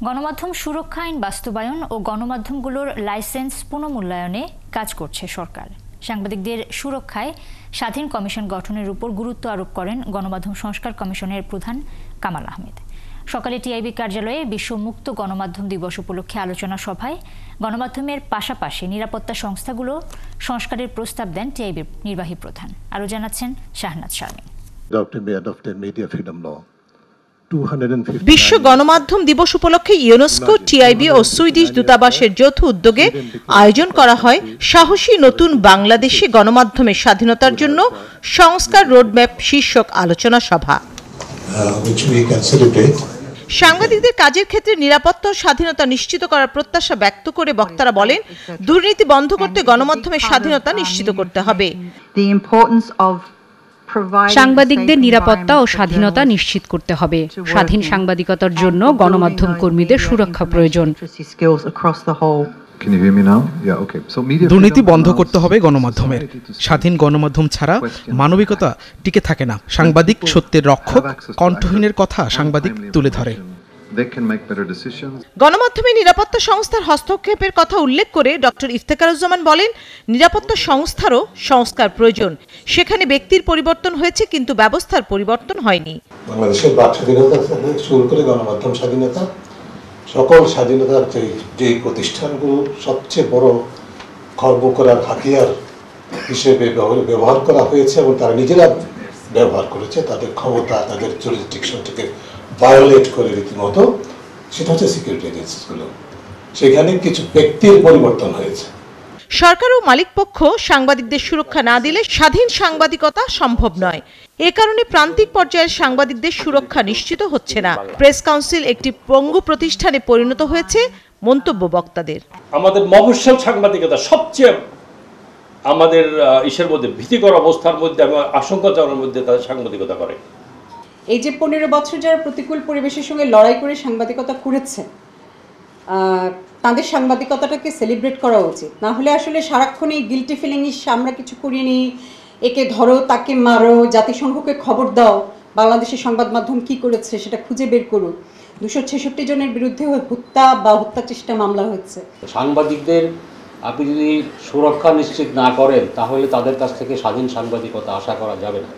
গণমাধ্যম সুরক্ষা আইন বাস্তবায়ন ও গণমাধ্যমগুলোর লাইসেন্স পুনর্মূল্যায়নে কাজ করছে সরকার। সাংবাদিকদের সুরক্ষায় স্বাধীন কমিশন গঠনের উপর গুরুত্ব আরোপ করেন গণমাধ্যম সংস্কার কমিশনের প্রধান কামাল আহমেদ। সকালে টিআইবি কার্যালয়ে বিশ্ব মুক্ত গণমাধ্যম দিবস উপলক্ষে আলোচনা সভায় গণমাধ্যমের পাশাপাশি নিরাপত্তা সংস্থাগুলো সংস্কারের প্রস্তাব দেন টিআইবির নির্বাহী প্রধান। আরও জানাচ্ছেন শাহনাজ শারমিন। বিশ্ব গণমাধ্যম দিবস উপলক্ষে ইউনেস্কো, টিআইবি ও সুইডিশ দূতাবাসের যৌথ উদ্যোগে আয়োজন করা হয় সাহসী নতুন বাংলাদেশে গণমাধ্যমের স্বাধীনতার জন্য সংস্কার রোডম্যাপ শীর্ষক আলোচনা সভা। সাংবাদিকদের কাজের ক্ষেত্রে নিরাপত্তা ও স্বাধীনতা নিশ্চিত করার প্রত্যাশা ব্যক্ত করে বক্তারা বলেন, দুর্নীতি বন্ধ করতে গণমাধ্যমের স্বাধীনতা নিশ্চিত করতে হবে। সাংবাদিকদের নিরাপত্তা ও স্বাধীনতা নিশ্চিত করতে হবে। স্বাধীন সাংবাদিকতার জন্য গণমাধ্যম কর্মীদের সুরক্ষা প্রয়োজন। দুর্নীতি বন্ধ করতে হবে গণমাধ্যমের। স্বাধীন গণমাধ্যম ছাড়া মানবিকতা টিকে থাকে না। সাংবাদিক সত্যের রক্ষক, কণ্ঠহীনের কথা সাংবাদিক তুলে ধরে। গণমাধ্যমের নিরাপত্তা সংস্থার হস্তক্ষেপের কথা উল্লেখ করে ডক্টর ইফতেখারুজ্জামান বলেন, নিরাপত্তা সংস্থারও সংস্কার প্রয়োজন। সেখানে ব্যক্তির পরিবর্তন হয়েছে, কিন্তু ব্যবস্থার পরিবর্তন হয়নি। বাংলাদেশের বাক স্বাধীনতা থেকে শুরু করে গণমাধ্যম স্বাধীনতা, সকল স্বাধীনতার যে প্রতিষ্ঠানগুলো সবচেয়ে বড় খর্ব করার হাতিয়ার হিসেবে ব্যবহার করা হয়েছে এবং তারা নিজেরা ব্যবহার করেছে তাদের ক্ষমতা, তাদের জুরিসডিকশনটাকে ভায়োলেট করে রীতিমতো, সেটা হচ্ছে সিকিউরিটি এজেন্সিগুলো। সেখানে কিছু ব্যক্তির পরিবর্তন হয়েছে। সরকার ও মালিকপক্ষ সাংবাদিকদের সুরক্ষা না দিলে স্বাধীন সাংবাদিকতা সম্ভব নয়। এ কারণে প্রান্তিক পর্যায়ের সাংবাদিকদের সুরক্ষা নিশ্চিত হচ্ছে না। প্রেস কাউন্সিল একটি পঙ্গু প্রতিষ্ঠানে পরিণত হয়েছে মন্তব্য বক্তাদের। আমাদের মফস্বল সাংবাদিকতা সবচেয়ে আমাদের ইসের মধ্যে ভীতিকর অবস্থার মধ্যে এবং আশঙ্কাজনকের মধ্যে তাদের সাংবাদিকতা করে। এই যে 15 বছর যারা প্রতিকূল পরিবেশের সঙ্গে লড়াই করে সাংবাদিকতা করেছে, তাদের সাংবাদিকতাটাকে সেলিব্রেট করা উচিত। না হলে আসলে সারাক্ষণ এই গিল্টি ফিলিং, আমরা কিছু করিনি, একে ধরো, তাকে মারো, জাতিসংঘকে খবর দাও, বাংলাদেশের সংবাদ মাধ্যম কি করেছে সেটা খুঁজে বের করুক। 266 জনের বিরুদ্ধে হত্যা বা হত্যা চেষ্টা মামলা হয়েছে। সাংবাদিকদের আপনি যদি সুরক্ষা নিশ্চিত না করেন, তাহলে তাদের কাছ থেকে স্বাধীন সাংবাদিকতা আশা করা যাবে না।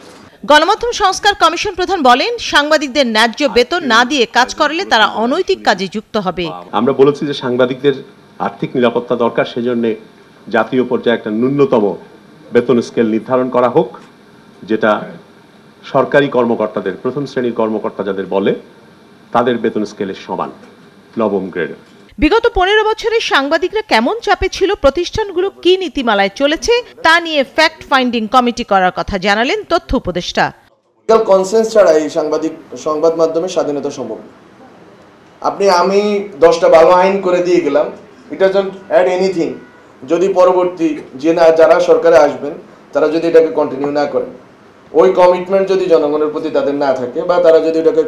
গণমাধ্যম সংস্কার কমিশন প্রধান বলেন, সাংবাদিকদের ন্যায্য বেতন না দিয়ে কাজ করলে তারা অনৈতিক কাজে যুক্ত হবে। আমরা বলেছি যে সাংবাদিকদের আর্থিক নিরাপত্তা দরকার, সেজন্য জাতীয় পর্যায়ে একটা ন্যূনতম বেতন স্কেল নির্ধারণ করা হোক, যেটা সরকারি কর্মকর্তাদের, প্রথম শ্রেণীর কর্মকর্তা যাদের বলে, তাদের বেতন স্কেলের সমান, নবম গ্রেডের। বিগত 15 বছরে সাংবাদিকরা কেমন চাপে ছিল, প্রতিষ্ঠানগুলো কি নীতিমালায় চলেছে তা নিয়ে ফ্যাক্ট ফাইন্ডিং কমিটি করার কথা জানালেন তথ্য উপদেষ্টা। কনসেন্স ছাড়া এই সংবাদ মাধ্যমের স্বাধীনতা সম্ভব। আমি 10টা ভালো আইন করে দিয়ে গেলাম, ইট ডাজন্ট অ্যাড এনিথিং যদি পরবর্তী যারা সরকারে আসবেন তারা যদি এটাকে কন্টিনিউ না করেন, ওই কমিটমেন্ট যদি জনগণের প্রতি তাদের না থাকে, বা তারা যদি এটাকে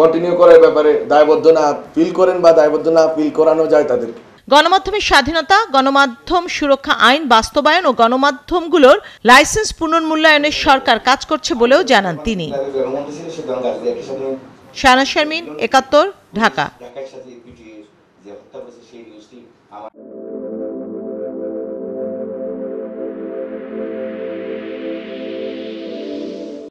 কন্টিনিউ করার ব্যাপারে দায়বদ্ধ না ফিল করেন বা দায়বদ্ধ না ফিল করানো যায় তাদেরকে। গণমাধ্যমের স্বাধীনতা, গণমাধ্যম সুরক্ষা আইন বাস্তবায়ন ও গণমাধ্যমগুলোর লাইসেন্স পুনর্মূল্যায়নে সরকার কাজ করছে বলেও জানান তিনি। শাহনাজ শারমিন, 71, ঢাকা।